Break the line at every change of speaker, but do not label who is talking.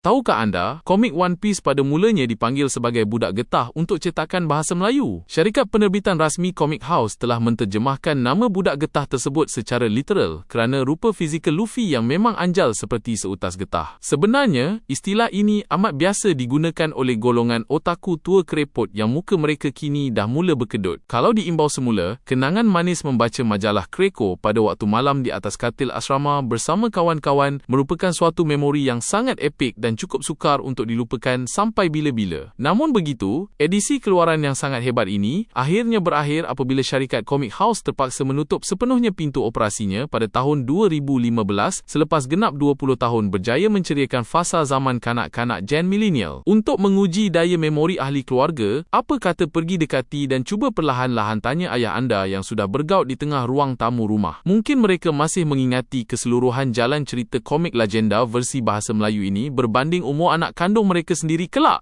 Tahukah anda, komik One Piece pada mulanya dipanggil sebagai Budak Getah untuk cetakan bahasa Melayu? Syarikat penerbitan rasmi Comic House telah menterjemahkan nama Budak Getah tersebut secara literal kerana rupa fizikal Luffy yang memang anjal seperti seutas getah. Sebenarnya, istilah ini amat biasa digunakan oleh golongan otaku tua kerepot yang muka mereka kini dah mula berkedut. Kalau diimbau semula, kenangan manis membaca majalah Kreko pada waktu malam di atas katil asrama bersama kawan-kawan merupakan suatu memori yang sangat epik dan cukup sukar untuk dilupakan sampai bila-bila. Namun begitu, edisi keluaran yang sangat hebat ini akhirnya berakhir apabila syarikat Comic House terpaksa menutup sepenuhnya pintu operasinya pada tahun 2015 selepas genap 20 tahun berjaya menceriakan fasa zaman kanak-kanak Gen Millennial. Untuk menguji daya memori ahli keluarga, apa kata pergi dekati dan cuba perlahan-lahan tanya ayah anda yang sudah bergaut di tengah ruang tamu rumah. Mungkin mereka masih mengingati keseluruhan jalan cerita komik legenda versi bahasa Melayu ini berbanding umur anak kandung mereka sendiri kelak.